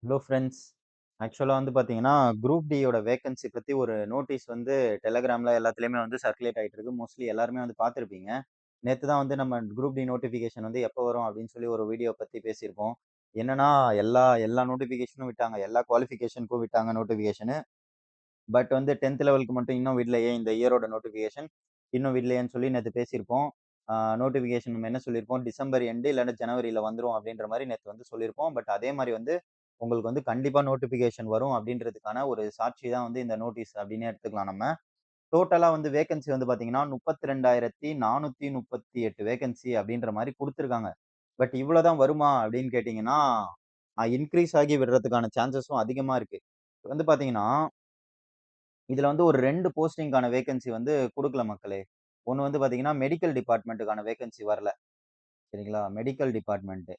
Hello friends. ஆக்சுவலா வந்து பார்த்தீங்கன்னா, குரூப் டியோட வேக்கன்சி பத்தி ஒரு நோட்டீஸ் வந்து டெலகிராம்ல எல்லாத்துலயுமே வந்து சர்க்குலேட் ஆயிட்டு இருக்கு. மோஸ்ட்லி எல்லாருமே வந்து பார்த்திருப்பீங்க. நேத்து தான் வந்து நம்ம குரூப் டி நோட்டிஃபிகேஷன் வந்து எப்போ வரும் அப்படின்னு சொல்லி ஒரு வீடியோ பத்தி பேசியிருப்போம். என்னன்னா, எல்லா எல்லா நோட்டிஃபிகேஷனும் விட்டாங்க. எல்லா குவாலிஃபிகேஷனுக்கும் விட்டாங்க நோட்டிஃபிகேஷனு. பட் வந்து 10த் லெவலுக்கு மட்டும் இன்னும் விடலையே இந்த இயரோட நோட்டிஃபிகேஷன். இன்னும் விடலையேன்னு சொல்லி நேத்து பேசியிருப்போம். நோட்டிஃபிகேஷன் நம்ம என்ன சொல்லியிருப்போம், டிசம்பர் எண்டு இல்லன்னா ஜனவரில வந்துரும் அப்படின்ற மாரி நேத்து வந்து சொல்லியிருப்போம். பட் அதே மாரி வந்து உங்களுக்கு வந்து கண்டிப்பா நோட்டிஃபிகேஷன் வரும் அப்படின்றதுக்கான ஒரு சாட்சி தான் வந்து இந்த நோட்டீஸ் அப்படின்னே எடுத்துக்கலாம் நம்ம. டோட்டலா வந்து வேக்கன்சி வந்து பார்த்தீங்கன்னா, 32,438 வேக்கன்சி அப்படின்ற மாரி குடுத்துருக்காங்க. பட் இவ்வளோ தான் வருமா அப்படின்னு கேட்டீங்கன்னா, இன்கிரீஸ் ஆகி விடுறதுக்கான சான்ஸஸும் அதிகமா இருக்கு. வந்து பார்த்தீங்கன்னா, இதுல வந்து ஒரு 2 போஸ்டிங்க்கான வேக்கன்சி வந்து குடுக்கல மக்களே. ஒண்ணு வந்து பார்த்தீங்கன்னா, மெடிக்கல் டிபார்ட்மென்ட்க்கான வேக்கன்சி வரல. சரிங்களா? Medical department.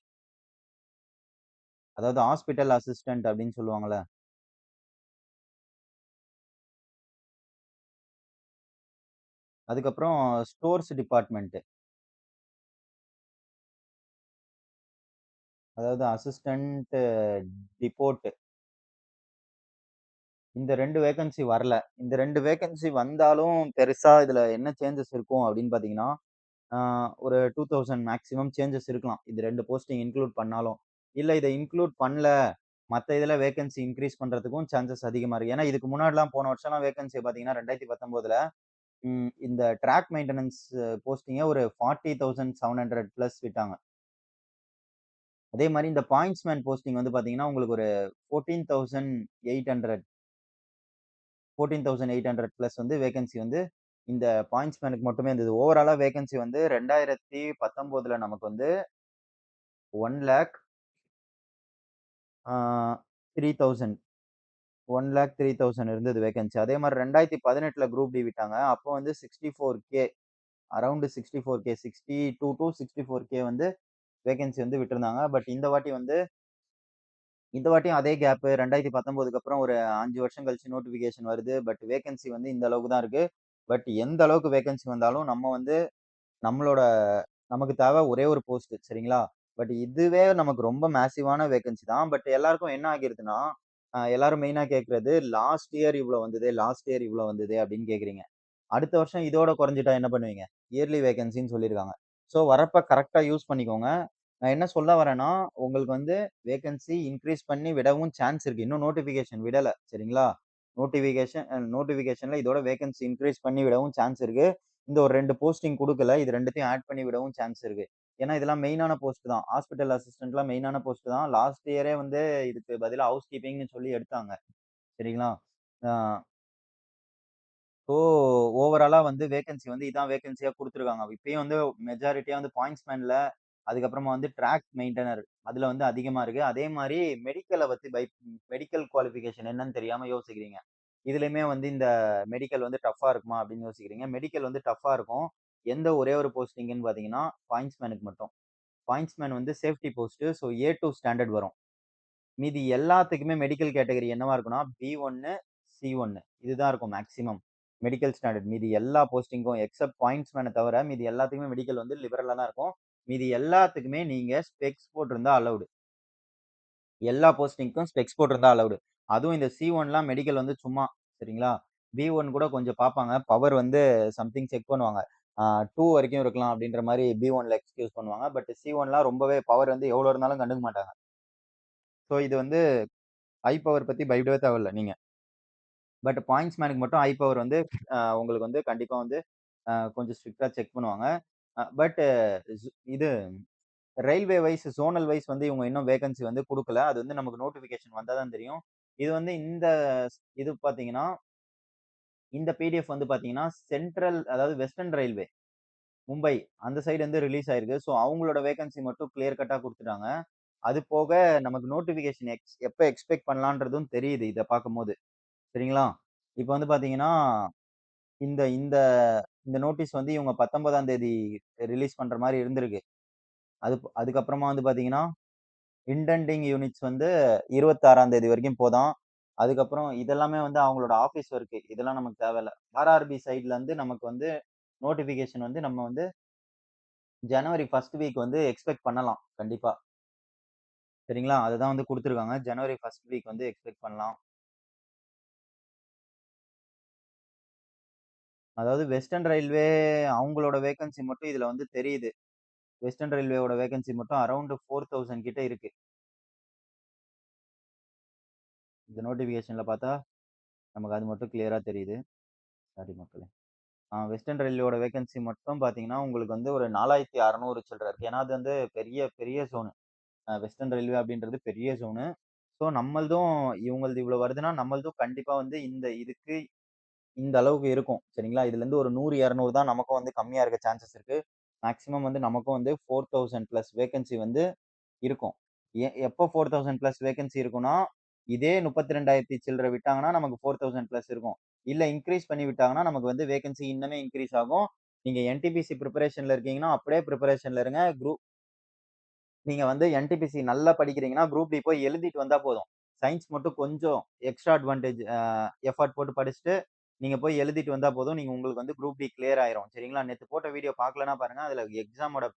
அதாவது ஹாஸ்பிட்டல் அசிஸ்டன்ட் அப்படின்னு சொல்லுவாங்கல்ல. அதுக்கப்புறம் ஸ்டோர்ஸ் டிபார்ட்மென்ட். அதாவது அசிஸ்டன்ட் டிபோட். இந்த 2 வேக்கன்சி வரல. இந்த 2 வேக்கன்சி வந்தாலும் பெருசா இதுல என்ன சேஞ்சஸ் இருக்கும் அப்படின்னு பார்த்தீங்கன்னா, ஆ ஒரு 2000 மேக்ஸிமம் சேஞ்சஸ் இருக்கலாம். இது 2 போஸ்டிங் இன்க்ளூட் பண்ணாலும். இல்ல இத இன்க்ளூட் பண்ணல, மத்த இதுல வேக்கன்சி இன்கிரீஸ் பண்றதுக்கும் சான்ஸஸ் அதிகமா இருக்கு. ஏன்னா இதுக்கு முன்னாடிலாம் போன வருஷம்லாம் வேக்கன்சி பார்த்தீங்கன்னா 2019ல இந்த ட்ராக் மெயின்டனன்ஸ் போஸ்டிங்க ஒரு 40,700 பிளஸ் விட்டாங்க. அதே மாரி இந்த பாயிண்ட்ஸ்மேன் போஸ்டிங் வந்து பார்த்தீங்கன்னா, உங்களுக்கு ஒரு 14,800 14,800 பிளஸ் வந்து வேக்கன்சி வந்து இந்த பாயிண்ட்ஸ்மேனுக்கு மட்டுமே இருந்தது. ஓவராலா வேக்கன்சி வந்து 2019ல நமக்கு வந்து 1,00,000 ஆ 3,000 1,03,000 இருந்தது வேக்கன்சி. அதே மாரி 2018ல குரூப் டி விட்டாங்க. அப்போ வந்து 64K around 64K 62 two 64K வந்து வேக்கன்சி வந்து விட்டிருந்தாங்க. பட் இந்த வாட்டியும் அதே கேப் 2019க்கு அப்புறம் ஒரு 5 வருஷம் கழிச்சு நோட்டிஃபிகேஷன் வருது. பட் வேக்கன்சி வந்து இந்த அளவுக்கு தான் இருக்கு. பட் எந்த அளவுக்கு வேக்கன்சி வந்தாலும் நம்ம வந்து நம்மளோட நமக்கு தேவை ஒரே ஒரு போஸ்ட் சரிங்களா? பட் இதுவே நமக்கு ரொம்ப மேசிவான வேக்கன்சி தான். பட் எல்லாருக்கும் என்ன ஆகிருதுன்னா, எல்லாரும் மெயினா கேட்கிறது லாஸ்ட் இயர் இவ்ளோ வந்ததே, லாஸ்ட் இயர் இவ்ளோ வந்ததே அப்படின்னு கேட்கிறீங்க. அடுத்த வருஷம் இதோட குறைஞ்சுட்டா என்ன பண்ணுவீங்க? இயர்லி வேக்கன்சின்னு சொல்லியிருக்காங்க. ஸோ வரப்ப கரெக்ட்டா யூஸ் பண்ணிக்கோங்க. நான் என்ன சொல்ல வரேன்னா, உங்களுக்கு வந்து வேக்கன்சி இன்கிரீஸ் பண்ணி விடவும் சான்ஸ் இருக்கு. இன்னும் நோட்டிஃபிகேஷன் விடல. சரிங்களா? நோட்டிஃபிகேஷன்ல இதோட வேக்கன்சி இன்கிரீஸ் பண்ணி விடவும் சான்ஸ் இருக்கு. இந்த ஒரு 2 போஸ்டிங் குடுக்கல. இது 2த்தையும் ஆட் பண்ணி விடவும் சான்ஸ் இருக்கு. ஏன்னா, இதெல்லாம் மெயினான போஸ்ட் தான். ஹாஸ்பிட்டல் அசிஸ்டன்ட்லாம் மெயினான போஸ்ட் தான். லாஸ்ட் இயரே வந்து இதுக்கு பதிலா ஹவுஸ் கீப்பிங்ன்னு சொல்லி எடுத்தாங்க. சரிங்களா? ஆ ஸோ ஓவராலா வந்து வேக்கன்சி வந்து இதான் வேக்கன்சியா குடுத்துருக்காங்க. இப்பயும் வந்து மெஜாரிட்டியா வந்து பாயிண்ட்ஸ்மேன்ல, அதுக்கப்புறமா வந்து ட்ராக் மெயின்டெய்னர் அதுல வந்து அதிகமா இருக்கு. அதே மாரி மெடிக்கல் குவாலிஃபிகேஷன் என்னன்னு தெரியாம யோசிக்கிறீங்க. இதுலயுமே வந்து இந்த மெடிக்கல் வந்து டஃப்பா இருக்குமா அப்படின்னு யோசிக்கிறீங்க. மெடிக்கல் வந்து டஃப்பா இருக்கும். எந்த ஒரே ஒரு போஸ்டிங்ன்னு பார்த்தீங்கன்னா, பாயிண்ட்ஸ்மேனுக்கு மட்டும். பாயிண்ட்ஸ்மேன் வந்து safety post. So A2 standard வரும். மீதி எல்லாத்துக்குமே மெடிக்கல் கேட்டகரி என்னவா இருக்கும்னா, B1, C1 இதுதான் இருக்கும் மேக்ஸிமம். Medical standard. மீதி எல்லா போஸ்டிங்க்கும் எக்ஸெப்ட் பாயிண்ட்ஸ்மேன தவிர மீதி எல்லாத்துக்குமே மெடிக்கல் வந்து லிபரலா தான் இருக்கும். மீதி எல்லாத்துக்குமே நீங்க ஸ்பெக்ஸ் போட்டிருந்தா அலவுட். எல்லா போஸ்டிங்க்கும் ஸ்பெக்ஸ் போட்டிருந்தா அலவுட். அதுவும் இந்த C1லாம் மெடிக்கல் வந்து சும்மா சரிங்களா? B1 கூட கொஞ்சம் பார்ப்பாங்க. பவர் வந்து சம்திங் செக் பண்ணுவாங்க. 2 வரைக்கும் இருக்கலாம் அப்படின்ற மாரி B1ல எக்ஸ்கியூஸ் பண்ணுவாங்க. பட் C1லாம் ரொம்பவே பவர் வந்து எவ்வளோ இருந்தாலும் கண்டுக்க மாட்டாங்க. ஸோ இது வந்து ஹை பவர் பத்தி பயப்படவே தேவையில்ல நீங்க. பட் பாயிண்ட்ஸ் மேனுக்கு மட்டும் ஹை பவர் வந்து உங்களுக்கு வந்து கண்டிப்பா வந்து கொஞ்சம் ஸ்ட்ரிக்ட்டா செக் பண்ணுவாங்க. பட் இது ரயில்வே வைஸ், ஜோனல் வைஸ் வந்து இவங்க இன்னும் வேக்கன்சி வந்து குடுக்கல. அது வந்து நமக்கு நோட்டிஃபிகேஷன் வந்தா தான் தெரியும். இது வந்து இது பார்த்தீங்கன்னா, இந்த பிடிஎஃப் வந்து பார்த்தீங்கன்னா, சென்ட்ரல் அதாவது வெஸ்டர்ன் ரயில்வே, மும்பை அந்த சைடு வந்து ரிலீஸ் ஆயிருக்கு. ஸோ அவங்களோட வேக்கன்சி மட்டும் கிளியர் கட்டா குடுத்துட்டாங்க. அது போக நமக்கு நோட்டிஃபிகேஷன் எப்ப எக்ஸ்பெக்ட் பண்ணலான்றதும் தெரியுது இத பார்க்கும்போது. சரிங்களா? இப்ப வந்து பார்த்தீங்கன்னா, இந்த இந்த இந்த நோட்டீஸ் வந்து இவங்க 19ஆம் தேதி ரிலீஸ் பண்ற மாரி இருந்திருக்கு. அதுக்கப்புறமா வந்து பார்த்தீங்கன்னா, இன்டெண்டிங் யூனிட்ஸ் வந்து 26ஆம் தேதி வரைக்கும் போதாம். அதுக்கப்புறம் இதெல்லாமே வந்து அவங்களோட ஆஃபீஸ் ஒர்க். இதெல்லாம் நமக்கு தேவையில்ல. ஆர்ஆர்பி சைட்ல இருந்து நமக்கு வந்து நோட்டிஃபிகேஷன் வந்து நம்ம வந்து ஜனவரி 1 வீக் வந்து எக்ஸ்பெக்ட் பண்ணலாம். கண்டிப்பா. சரிங்களா? அதுதான் வந்து குடுத்துருக்காங்க. ஜனவரி 1 வீக் வந்து எக்ஸ்பெக்ட் பண்ணலாம். அதாவது வெஸ்டர்ன் ரயில்வே அவங்களோட வேக்கன்சி மட்டும் இதுல வந்து தெரியுது. வெஸ்டர்ன் ரயில்வேவோட வேக்கன்சி மட்டும் அரவுண்ட் 4000 கிட்ட இருக்கு. இந்த நோட்டிஃபிகேஷன்ல பார்த்தா நமக்கு அது மட்டும் கிளியரா தெரியுது. சாரி மக்களே. வெஸ்டர்ன் ரயில்வேயோட வேக்கன்சி மட்டும் பார்த்தீங்கன்னா, உங்களுக்கு வந்து ஒரு 4600 சில்ற இருக்கு. ஏன்னா, அது வந்து பெரிய பெரிய ஜோன். வெஸ்டர்ன் ரயில்வே அப்படின்றது பெரிய ஜோனு. ஸோ நம்மள்தும் இவங்கள்து இவ்வளோ வருதுன்னா, நம்மள்தும் கண்டிப்பா வந்து இந்த இதுக்கு இந்த அளவுக்கு இருக்கும். சரிங்களா? இதுலருந்து ஒரு 100, 200 தான் நமக்கும் வந்து கம்மியா இருக்க சான்சஸ் இருக்கு. மேக்ஸிமம் வந்து நமக்கும் வந்து 4000 பிளஸ் வேக்கன்சி வந்து இருக்கும். எப்போ 4000 பிளஸ் வேக்கன்சி இருக்கும்னா, இதே 32,000 சில்ற விட்டாங்கன்னா, நமக்கு 4000 பிளஸ் இருக்கும். இல்ல இன்கிரீஸ் பண்ணி விட்டாங்கன்னா, நமக்கு வந்து வேக்கன்சி இன்னுமே இன்கிரீஸ் ஆகும். நீங்க என்டிபிசி பிரிப்பரேஷன்ல இருக்கீங்கன்னா, அப்படியே பிரிப்பரேஷன்ல இருங்க. நீங்க வந்து என்டிபிசி நல்லா படிக்கிறீங்கன்னா, குரூப் டி போய் எழுதிட்டு வந்தா போதும். சயன்ஸ் மட்டும் கொஞ்சம் எக்ஸ்ட்ரா அட்வான்டேஜ் எஃபோர்ட் போட்டு படிச்சுட்டு, நீங்க போய் எழுதிட்டு வந்தா போதும். உங்களுக்கு வந்து குரூப் டி கிளியர் ஆயிரும். சரிங்களா? நேத்து போட்ட வீடியோ பார்க்கலன்னா பாருங்க. அதுல எக்ஸாமோட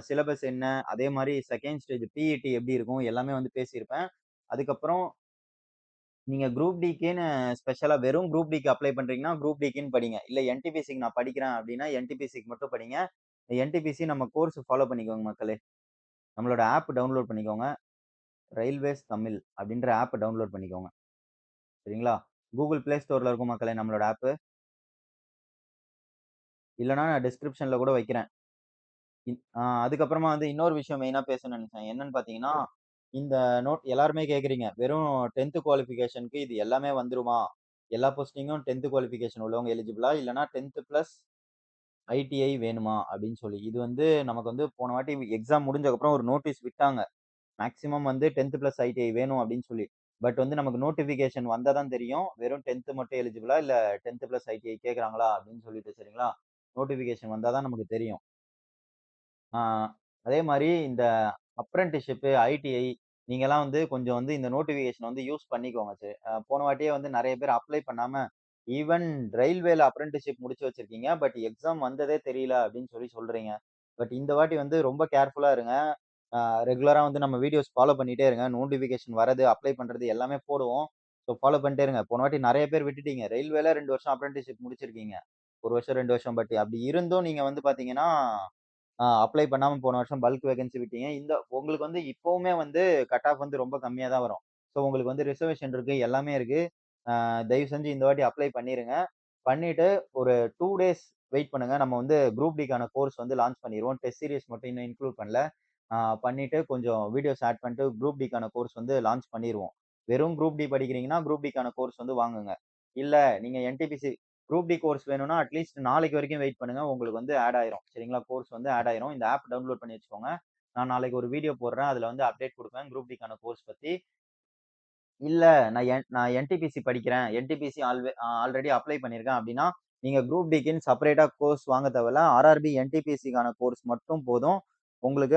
சிலபஸ் என்ன? அதே மாரி செகண்ட் ஸ்டேஜ் பிஇடி எப்படி இருக்கும்? எல்லாமே வந்து பேசியிருப்பேன். அதுக்கப்புறம் நீங்க குரூப் டிக்குன்னு ஸ்பெஷலா வெறும் குரூப் டிக்கு அப்ளை பண்றீங்கன்னா, குரூப் டிக்குன்னு படிங்க. இல்ல என்டிபிசிக்கு நான் படிக்கிறேன் அப்படின்னா, என்டிபிசிக்கு மட்டும் படிங்க. என்டிபிசி நம்ம கோர்ஸ் ஃபாலோ பண்ணிக்கோங்க மக்களே. நம்மளோட ஆப் டவுன்லோட் பண்ணிக்கோங்க. ரயில்வேஸ் தமிழ் அப்படின்ற ஆப் டவுன்லோட் பண்ணிக்கோங்க. சரிங்களா? Google Play Storeல இருக்கும் மக்களே நம்மளோட ஆப். இல்லன்னா நான் டிஸ்கிரிப்ஷன்ல கூட வைக்கிறேன். அதுக்கப்புறமா வந்து இன்னொரு விஷயம் மெயினா பேசணும்னு நெனச்சேன். என்னன்னு பார்த்தீங்கன்னா, இந்த எல்லாருமே கேட்குறீங்க. வெறும் 10த் குவாலிஃபிகேஷனுக்கு இது எல்லாமே வந்துருமா? எல்லா போஸ்டிங்கும் 10த் குவாலிஃபிகேஷன் உள்ளவங்க எலிஜிபிளா? இல்லன்னா 10த் பிளஸ் ஐடிஐ வேணுமா? அப்படின்னு சொல்லி. இது வந்து நமக்கு வந்து போன வாட்டி எக்ஸாம் முடிஞ்சதுக்கப்புறம் ஒரு நோட்டீஸ் விட்டாங்க. மேக்ஸிமம் வந்து 10த் பிளஸ் ஐடிஐ வேணும் அப்படின்னு சொல்லி. பட் வந்து நமக்கு நோட்டிஃபிகேஷன் வந்தா தான் தெரியும். வெறும் 10த் மட்டும் எலிஜிபிளா? இல்ல 10த் பிளஸ் ஐடிஐ கேட்குறாங்களா? அப்படின்னு சொல்லிட்டு சரிங்களா? நோட்டிஃபிகேஷன் வந்தா தான் நமக்கு தெரியும். ஆ அதே மாரி இந்த அப்ரன்டிஸ்ஷிப், ஐடிஐ நீங்கலாம் வந்து கொஞ்சம் வந்து இந்த நோட்டிஃபிகேஷன் வந்து யூஸ் பண்ணிக்கோங்க. போன வாட்டியே வந்து நெறைய பேர் அப்ளை பண்ணாம, ஈவன் ரயில்வேல அப்ரன்டிஸ்ஷிப் முடிச்சு வச்சிருக்கீங்க. பட் எக்ஸாம் வந்ததே தெரியல அப்படின்னு சொல்லி சொல்றீங்க. பட் இந்த வாட்டி வந்து ரொம்ப கேர்ஃபுல்லா இருங்க. ஆ ரெகுலரா வந்து நம்ம வீடியோஸ் ஃபாலோ பண்ணிட்டே இருங்க. நோட்டிஃபிகேஷன் வரது, அப்ளை பண்றது எல்லாமே போடுவோம். ஸோ ஃபாலோ பண்ணிட்டே இருங்க. போன வாட்டி நெறைய பேர் விட்டுட்டீங்க. ரயில்வேல 2 வருஷம் அப்ரன்டிஸ்ஷிப் முடிச்சிருக்கீங்க. 1 வருஷம், 2 வருஷம். பட் அப்படி இருந்தும் நீங்க வந்து பார்த்தீங்கன்னா, அப்ளை பண்ணாம போன வருஷம் பல்க் வேகன்சி விட்டீங்க. உங்களுக்கு வந்து இப்பவுமே வந்து கட் ஆஃப் வந்து ரொம்ப கம்மியா தான் வரும். ஸோ உங்களுக்கு வந்து ரிசர்வேஷன் இருக்கு, எல்லாமே இருக்கு. தயவு செஞ்சு இந்த வாட்டி அப்ளை பண்ணிருங்க. பண்ணிட்டு ஒரு 2 டேஸ் வெயிட் பண்ணுங்க. நம்ம வந்து குரூப் டிக்கான கோர்ஸ் வந்து லான்ச் பண்ணிருவோம். டெஸ்ட் சீரிஸ் மட்டும் இன்னும் இன்க்ளூட் பண்ணல. பண்ணிட்டு கொஞ்சம் வீடியோஸ் ஆட் பண்ணிட்டு குரூப் டிக்கான கோர்ஸ் வந்து லான்ச் பண்ணிருவோம். வெறும் குரூப் டி படிக்கிறீங்கன்னா, குரூப் டிக்கான கோர்ஸ் வந்து வாங்குங்க. இல்ல நீங்க என்டிபிசி குரூப் டி கோர்ஸ் வேணும்னா, அட்லீஸ்ட் நாளைக்கு வரைக்கும் வெயிட் பண்ணுங்க. உங்களுக்கு வந்து ஆட் ஆயிரும். சரிங்களா? கோர்ஸ் வந்து ஆட் ஆயிரும். இந்த ஆப் டவுன்லோட் பண்ணி வச்சுக்கோங்க. நான் நாளைக்கு ஒரு வீடியோ போடுறேன். அதுல வந்து அப்டேட் குடுப்பேன். குரூப் டிக்கான கோர்ஸ் பத்தி. இல்ல நான் என்டிபிசி படிக்கிறேன். என்டிபிசி ஆல்ரெடி அப்ளை பண்ணியிருக்கேன் அப்டின்னா, நீங்க குரூப் டிக்குன்னு செப்பரேட்டா கோர்ஸ் வாங்க தேவையில்ல. ஆர்ஆர்பி என்டிபிசிக்கான கோர்ஸ் மட்டும் போதும். உங்களுக்கு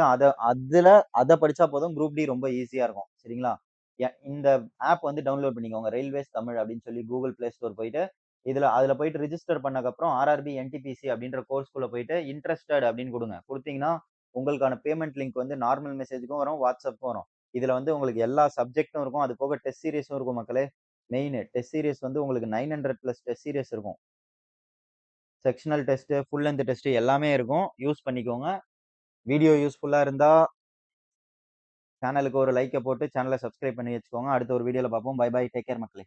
அத படிச்சா போதும். குரூப் டி ரொம்ப ஈஸியா இருக்கும். சரிங்களா? இந்த ஆப் வந்து டவுன்லோட் பண்ணிக்கோங்க. ரயில்வேஸ் தமிழ் அப்டின்னு சொல்லி Google Play Store போயிட்டு, அதுல போயிட்டு ரிஜிஸ்டர் பண்ணதுக்கப்புறம் ஆர்ஆர்பி என்டிபிசி அப்டின்ற கோர்ஸ்க்குள்ள போயிட்டு இன்ட்ரஸ்டட் அப்டின்னு குடுங்க. குடுத்தீங்கன்னா, உங்களுக்கான பேமெண்ட் லிங்க் வந்து நார்மல் மெசேஜ்க்கும் வரும், வாட்ஸ்அப்க்கும் வரும். இதுல வந்து உங்களுக்கு எல்லா சப்ஜெக்டும் இருக்கும். அது போக டெஸ்ட் சீரிஸும் இருக்கும் மக்களே. டெஸ்ட் சீரிஸ் வந்து உங்களுக்கு 900 பிளஸ் டெஸ்ட் சீரிஸ் இருக்கும். Sectional test, full length test எல்லாமே இருக்கும். யூஸ் பண்ணிக்கோங்க. வீடியோ யூஸ்ஃபுல்லா இருந்தா சேனலுக்கு ஒரு லைக்க போட்டு சேனல சப்ஸ்கிரைப் பண்ணி வச்சுக்கோங்க. அடுத்த ஒரு வீடியோல பார்ப்போம். Bye bye. டேக் கேர் மக்களே.